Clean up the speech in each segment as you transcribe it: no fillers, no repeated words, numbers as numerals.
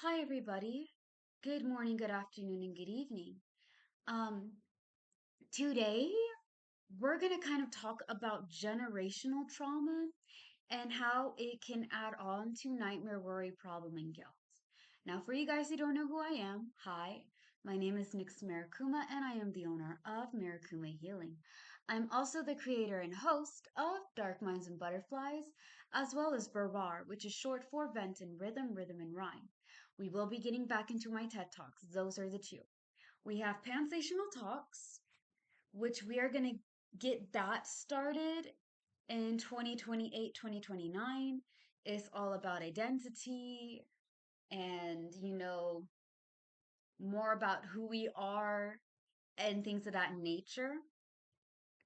Hi, everybody. Good morning, good afternoon, and good evening. Um, Today we're going to kind of talk about generational trauma and how it can add on to nightmare, worry, problem, and guilt. Now, for you guys who don't know who I am, hi, my name is Nix Marikuma, and I am the owner of Marikuma Healing. I'm also the creator and host of Dark Minds and Butterflies, as well as Burbar, which is short for Vent and Rhythm, Rhythm and Rhyme. We will be getting back into my TED Talks. Those are the two. We have Pansational Talks, which we are going to get that started in 2028, 2029. It's all about identity and, more about who we are and things of that nature.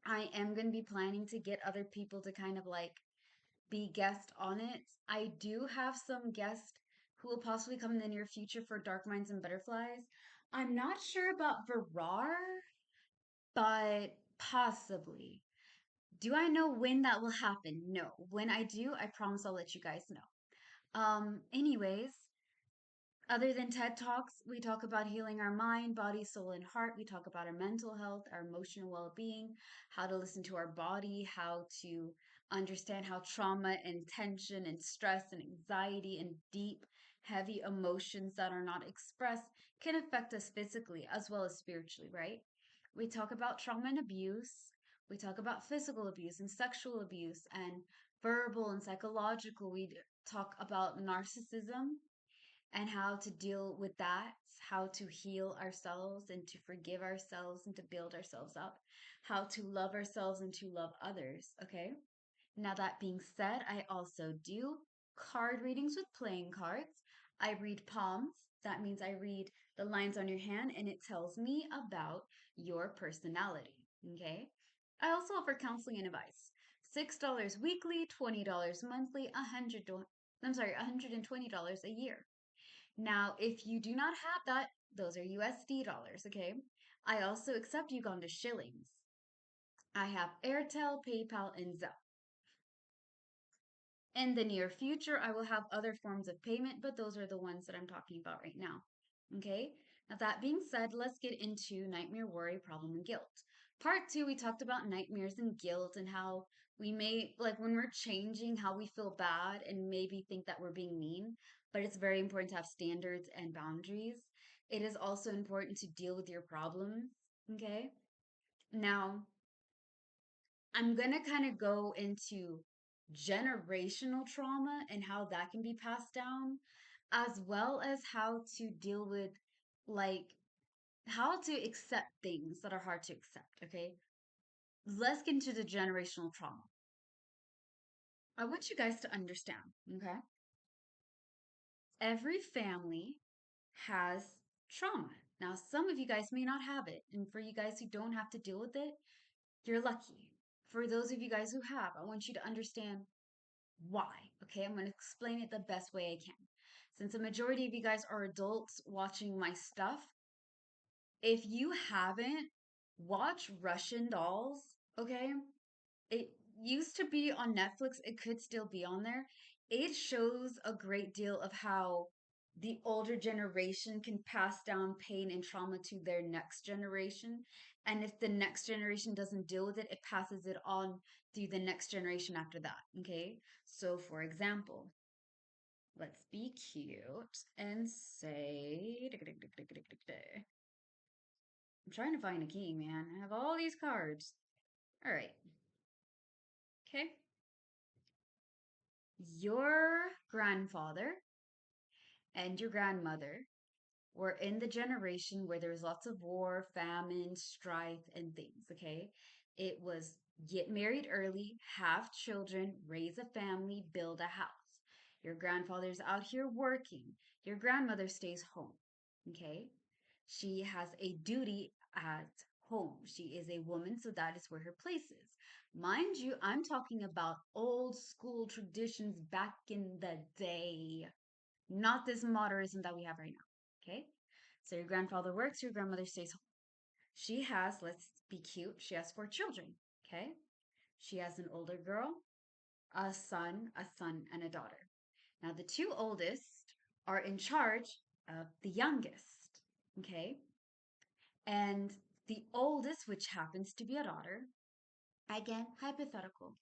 I am going to be planning to get other people to kind of like be guest on it. I do have some guests who will possibly come in the near future for Dark Minds and Butterflies. I'm not sure about Virar, but possibly. Do I know when that will happen? No. When I do, I promise I'll let you guys know. Anyways, other than TED Talks, we talk about healing our mind, body, soul, and heart. We talk about our mental health, our emotional well being, how to listen to our body, how to understand how trauma and tension and stress and anxiety and deep, heavy emotions that are not expressed can affect us physically as well as spiritually, right? We talk about trauma and abuse. We talk about physical abuse and sexual abuse and verbal and psychological. We talk about narcissism and how to deal with that, how to heal ourselves and to forgive ourselves and to build ourselves up, how to love ourselves and to love others. Okay. Now, that being said, I also do card readings with playing cards. I read palms. That means I read the lines on your hand and it tells me about your personality. Okay. I also offer counseling and advice. $6 weekly, $20 monthly, $120 a year. Now, if you do not have that, those are USD dollars, okay? I also accept Uganda shillings. I have Airtel, PayPal, and Zelle. In the near future, I will have other forms of payment, but those are the ones that I'm talking about right now. Okay? Now, that being said, let's get into nightmare, worry, problem, and guilt. Part two, we talked about nightmares and guilt and how we may, like, when we're changing, how we feel bad and maybe think that we're being mean, but it's very important to have standards and boundaries. It is also important to deal with your problems. Okay? Now, I'm going to kind of go into generational trauma and how that can be passed down, as well as how to deal with, like, how to accept things that are hard to accept. Okay. Let's get into the generational trauma. I want you guys to understand. Okay. Every family has trauma. Now, some of you guys may not have it. And for you guys who don't have to deal with it, you're lucky. For those of you guys who have, I want you to understand why. Okay, I'm going to explain it the best way I can. Since the majority of you guys are adults watching my stuff, if you haven't, watch Russian Dolls, okay? It used to be on Netflix, it could still be on there. It shows a great deal of how the older generation can pass down pain and trauma to their next generation. And if the next generation doesn't deal with it, it passes it on to the next generation after that. Okay. So, for example, let's be cute and say, I'm trying to find a key, man. I have all these cards. All right. Okay. Your grandfather and your grandmother were in the generation where there was lots of war, famine, strife, and things, okay? It was get married early, have children, raise a family, build a house. Your grandfather's out here working. Your grandmother stays home, okay? She has a duty at home. She is a woman, so that is where her place is. Mind you, I'm talking about old school traditions back in the day, not this modernism that we have right now. Okay? So your grandfather works, your grandmother stays home. She has, let's be cute, she has four children. Okay? She has an older girl, a son, and a daughter. Now, the two oldest are in charge of the youngest. Okay. And the oldest, which happens to be a daughter, again, hypothetical,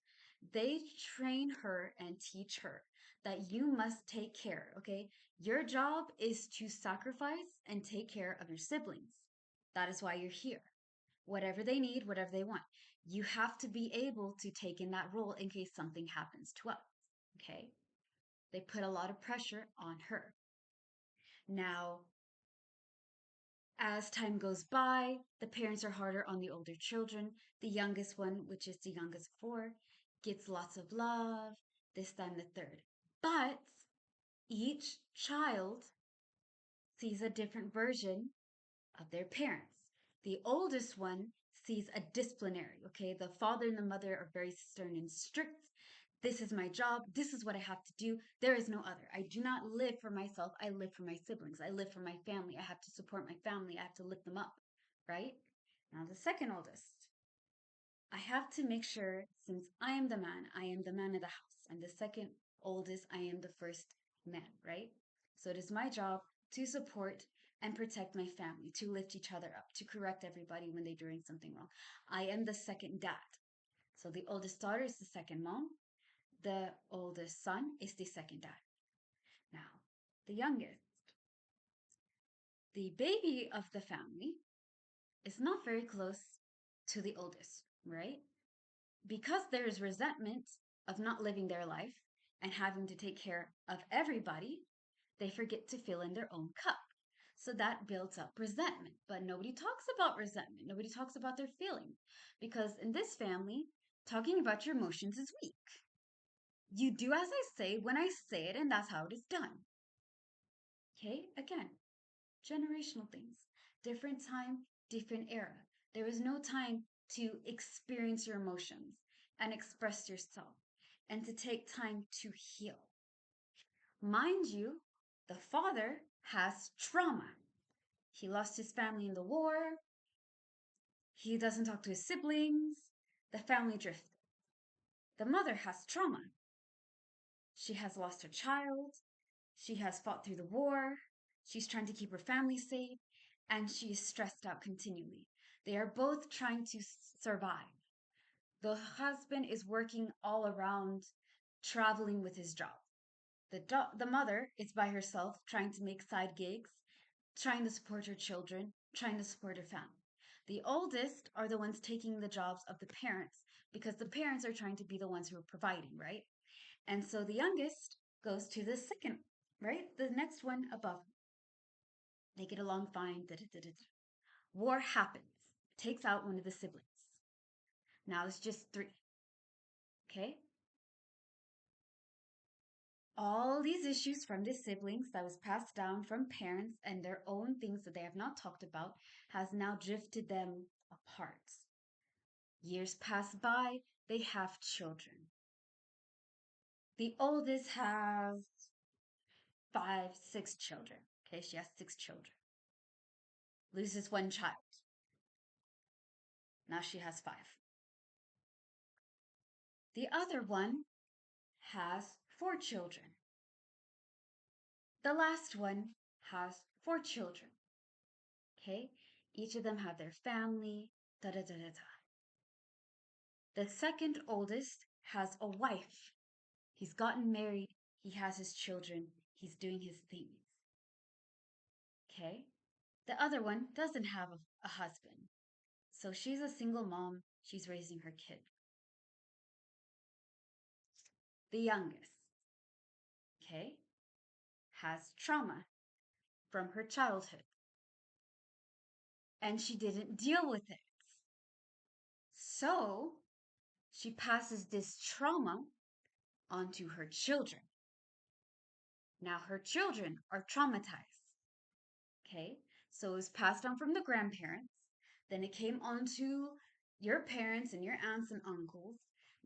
they train her and teach her that you must take care, okay? Your job is to sacrifice and take care of your siblings. That is why you're here. Whatever they need, whatever they want. You have to be able to take in that role in case something happens to us, okay? They put a lot of pressure on her. Now, as time goes by, the parents are harder on the older children. The youngest one, which is the youngest of four, gets lots of love, this, that, and the third. But each child sees a different version of their parents. The oldest one sees a disciplinary, okay? The father and the mother are very stern and strict. This is my job. This is what I have to do. There is no other. I do not live for myself. I live for my siblings. I live for my family. I have to support my family. I have to lift them up, right? Now, the second oldest, I have to make sure, since I am the man of the house. I'm the second oldest. I am the first man, right? So it is my job to support and protect my family, to lift each other up, to correct everybody when they're doing something wrong. I am the second dad. So the oldest daughter is the second mom. The oldest son is the second dad. Now, the youngest, the baby of the family, is not very close to the oldest, right? Because there is resentment of not living their life and having to take care of everybody, they forget to fill in their own cup. So that builds up resentment. But nobody talks about resentment. Nobody talks about their feelings. Because in this family, talking about your emotions is weak. You do as I say when I say it, and that's how it is done. Okay, again, generational things. Different time, different era. There is no time to experience your emotions and express yourself and to take time to heal. Mind you, the father has trauma. He lost his family in the war. He doesn't talk to his siblings. The family drifted. The mother has trauma. She has lost her child. She has fought through the war. She's trying to keep her family safe. And she is stressed out continually. They are both trying to survive. The husband is working all around, traveling with his job. The mother is by herself, trying to make side gigs, trying to support her children, trying to support her family. The oldest are the ones taking the jobs of the parents because the parents are trying to be the ones who are providing, right? And so the youngest goes to the second, right? The next one above. They get along fine. Da, da, da, da. War happens, takes out one of the siblings. Now it's just three. Okay? All these issues from the siblings that was passed down from parents and their own things that they have not talked about has now drifted them apart. Years pass by, they have children. The oldest has five, six children. Okay, she has six children. Loses one child. Now she has five. The other one has four children. The last one has four children. Okay, each of them have their family. Da da da da da. The second oldest has a wife. He's gotten married. He has his children. He's doing his things. Okay. The other one doesn't have a husband. So she's a single mom. She's raising her kid. The youngest, okay, has trauma from her childhood and she didn't deal with it. So she passes this trauma onto her children. Now her children are traumatized. Okay, so it was passed on from the grandparents. Then it came onto your parents and your aunts and uncles.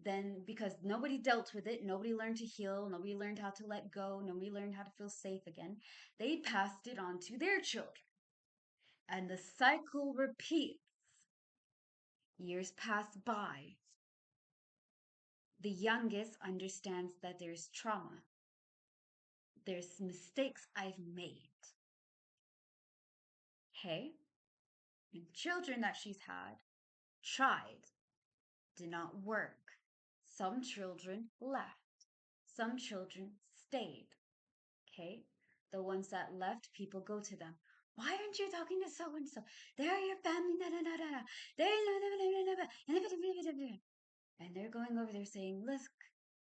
Then, because nobody dealt with it, nobody learned to heal, nobody learned how to let go, nobody learned how to feel safe again, they passed it on to their children. And the cycle repeats. Years pass by. The youngest understands that there's trauma. There's mistakes I've made. Okay? And children that she's had tried, did not work. Some children left. Some children stayed. Okay? The ones that left, people go to them. Why aren't you talking to so and so? They're your family. Da, da, da, da. And they're going over there saying, look,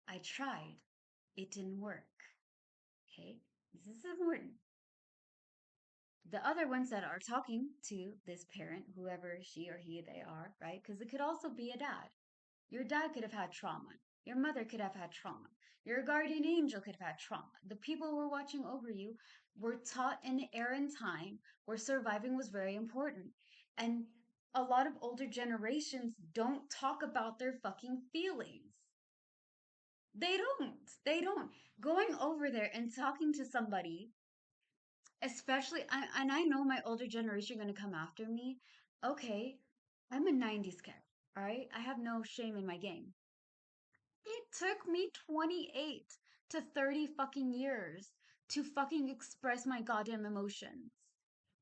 I tried. It didn't work. Okay? This is important. The other ones that are talking to this parent, whoever she or he they are, right? Because it could also be a dad. Your dad could have had trauma. Your mother could have had trauma. Your guardian angel could have had trauma. The people who were watching over you were taught in an era and time where surviving was very important. And a lot of older generations don't talk about their fucking feelings. They don't. They don't. Going over there and talking to somebody, especially, and I know my older generation are going to come after me. Okay, I'm a 90s kid, all right? I have no shame in my game. It took me 28 to 30 fucking years to fucking express my goddamn emotions,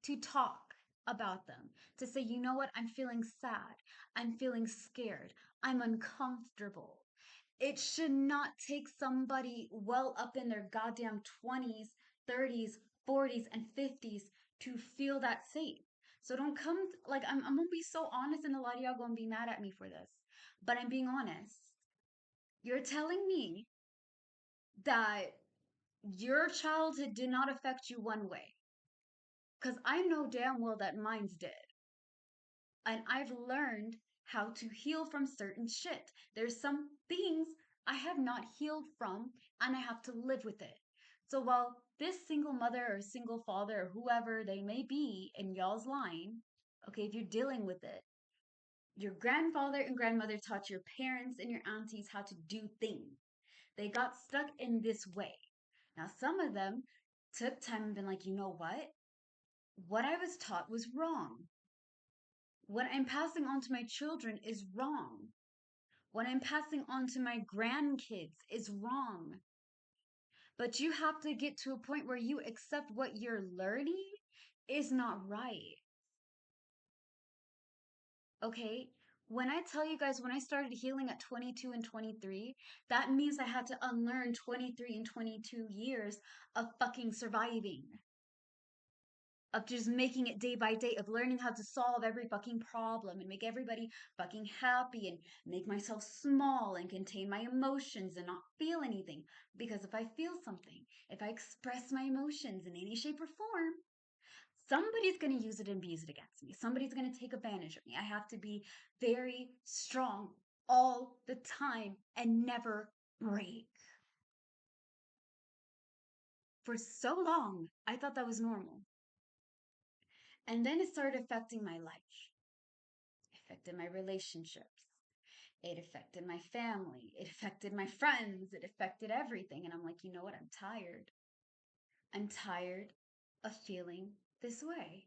to talk about them, to say, you know what, I'm feeling sad, I'm feeling scared, I'm uncomfortable. It should not take somebody well up in their goddamn 20s, 30s, 40s, and 50s to feel that safe. So don't come, like, I'm gonna be so honest, and a lot of y'all gonna be mad at me for this, but I'm being honest. You're telling me that your childhood did not affect you one way. Because I know damn well that mine's did. And I've learned how to heal from certain shit. There's some things I have not healed from, and I have to live with it. So while this single mother or single father or whoever they may be in y'all's line, okay, if you're dealing with it, your grandfather and grandmother taught your parents and your aunties how to do things. They got stuck in this way. Now, some of them took time and been like, you know what? What I was taught was wrong. What I'm passing on to my children is wrong. What I'm passing on to my grandkids is wrong. But you have to get to a point where you accept what you're learning is not right. Okay? When I tell you guys, when I started healing at 22 and 23, that means I had to unlearn 23 and 22 years of fucking surviving, of just making it day by day, of learning how to solve every fucking problem and make everybody fucking happy and make myself small and contain my emotions and not feel anything. Because if I feel something, if I express my emotions in any shape or form, somebody's going to use it and abuse it against me. Somebody's going to take advantage of me. I have to be very strong all the time and never break. For so long, I thought that was normal. And then it started affecting my life. It affected my relationships. It affected my family. It affected my friends. It affected everything. And I'm like, you know what? I'm tired. I'm tired of feeling this way.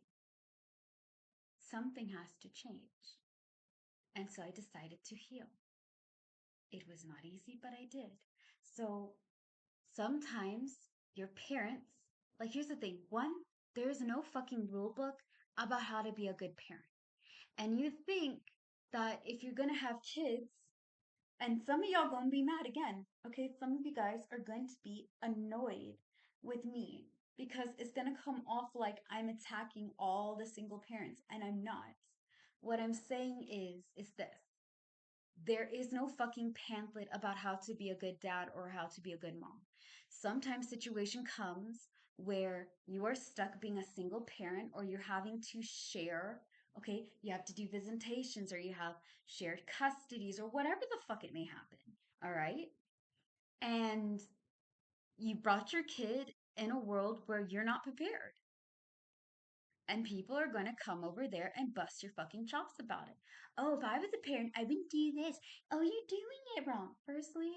Something has to change. And so I decided to heal. It was not easy, but I did. So sometimes your parents, like, here's the thing: one, there is no fucking rule book about how to be a good parent. And you think that if you're gonna have kids, and some of y'all gonna be mad again, okay? Some of you guys are going to be annoyed with me because it's gonna come off like I'm attacking all the single parents, and I'm not. What I'm saying is this: there is no fucking pamphlet about how to be a good dad or how to be a good mom. Sometimes situation comes where you are stuck being a single parent or you're having to share, okay? You have to do visitations or you have shared custodies or whatever the fuck it may happen, all right? And you brought your kid in a world where you're not prepared. And people are going to come over there and bust your fucking chops about it. Oh, if I was a parent, I wouldn't do this. Oh, you're doing it wrong. Firstly,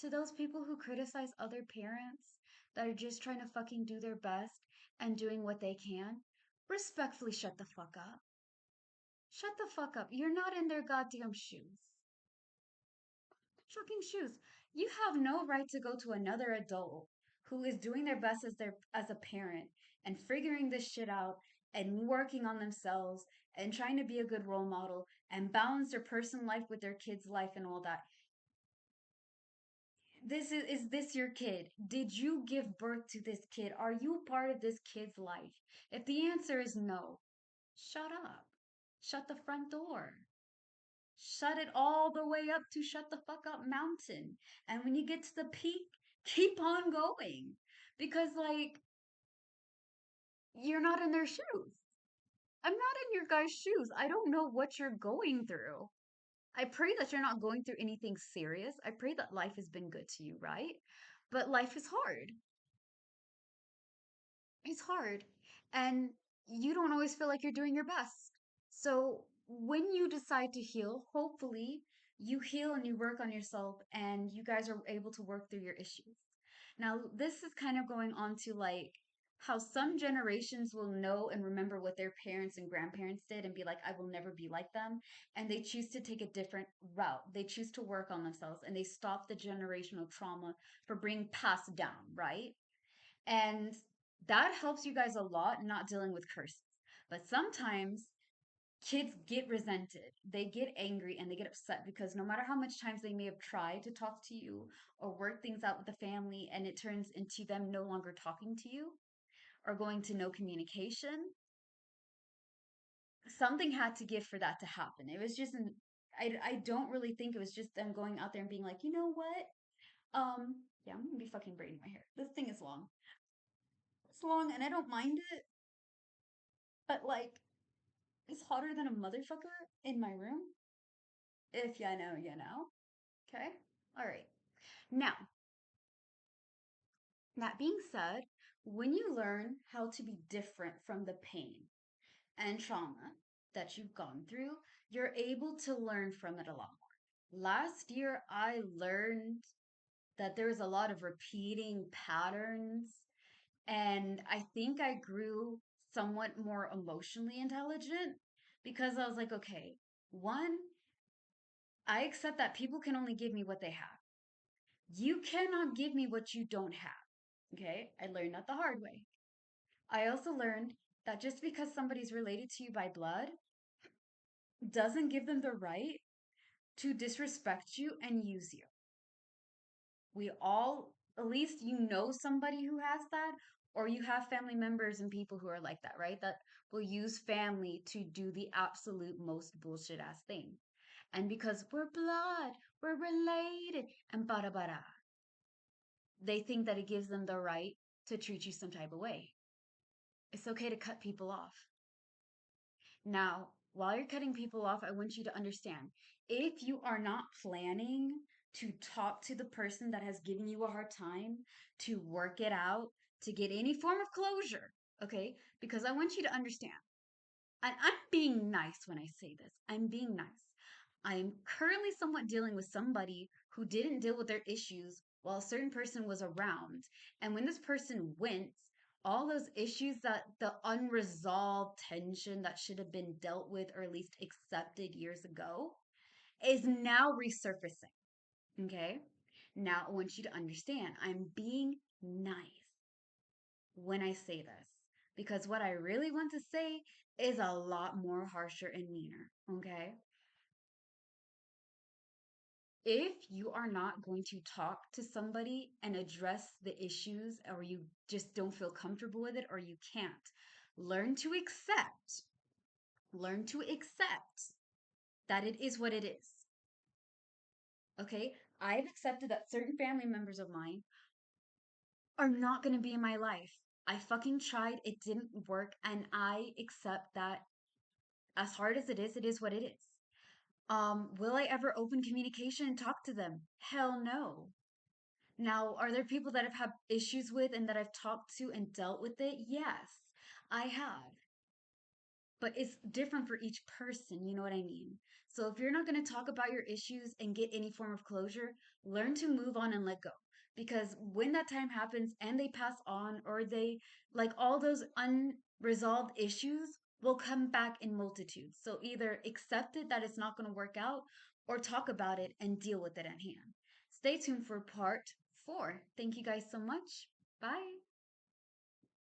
to those people who criticize other parents that are just trying to fucking do their best and doing what they can, respectfully shut the fuck up. Shut the fuck up. You're not in their goddamn shoes. Fucking shoes. You have no right to go to another adult who is doing their best as a parent and figuring this shit out and working on themselves and trying to be a good role model and balance their personal life with their kids' life and all that. Is this your kid? Did you give birth to this kid? Are you part of this kid's life? If the answer is no, shut up. Shut the front door. Shut it all the way up to shut the fuck up mountain. And when you get to the peak, keep on going. Because, like, you're not in their shoes. I'm not in your guys' shoes. I don't know what you're going through. I pray that you're not going through anything serious. I pray that life has been good to you, right? But life is hard. It's hard. And you don't always feel like you're doing your best. So when you decide to heal, hopefully you heal and you work on yourself and you guys are able to work through your issues. Now, this is kind of going on to like how some generations will know and remember what their parents and grandparents did and be like, I will never be like them. And they choose to take a different route. They choose to work on themselves and they stop the generational trauma for being passed down, right? And that helps you guys a lot not dealing with curses. But sometimes kids get resented, they get angry, and they get upset because no matter how much times they may have tried to talk to you or work things out with the family, and it turns into them no longer talking to you or going to no communication, something had to give for that to happen. It was just I don't really think it was just them going out there and being like, you know what? Yeah, I'm gonna be fucking braiding my hair. This thing is long. It's long and I don't mind it, but like it's hotter than a motherfucker in my room. If you know, you know. Okay? All right. Now, that being said, when you learn how to be different from the pain and trauma that you've gone through, you're able to learn from it a lot more. Last year, I learned that there's a lot of repeating patterns, and I think I grew somewhat more emotionally intelligent because I was like, okay, one, I accept that people can only give me what they have. You cannot give me what you don't have. Okay? I learned that the hard way. I also learned that just because somebody's related to you by blood doesn't give them the right to disrespect you and use you. We all, at least you know somebody who has that, or you have family members and people who are like that, right? That will use family to do the absolute most bullshit ass thing. And because we're blood, we're related, and bada bada, they think that it gives them the right to treat you some type of way. It's okay to cut people off. Now, while you're cutting people off, I want you to understand if you are not planning to talk to the person that has given you a hard time, to work it out, to get any form of closure, okay? Because I want you to understand, and I'm being nice when I say this, I'm being nice. I'm currently somewhat dealing with somebody who didn't deal with their issues while a certain person was around. And when this person went, all those issues that the unresolved tension that should have been dealt with or at least accepted years ago is now resurfacing. Okay. Now I want you to understand I'm being nice when I say this because what I really want to say is a lot more harsher and meaner. Okay. If you are not going to talk to somebody and address the issues, or you just don't feel comfortable with it, or you can't, learn to accept, learn to accept that it is what it is. Okay. I've accepted that certain family members of mine are not going to be in my life. I fucking tried, it didn't work, and I accept that as hard as it is what it is. Will I ever open communication and talk to them? Hell no. Now, are there people that I've had issues with and that I've talked to and dealt with it? Yes, I have. But it's different for each person, you know what I mean? So if you're not going to talk about your issues and get any form of closure, learn to move on and let go. Because when that time happens and they pass on, or they, like, all those unresolved issues will come back in multitudes. So either accept it that it's not going to work out or talk about it and deal with it at hand. Stay tuned for part 4. Thank you guys so much. Bye.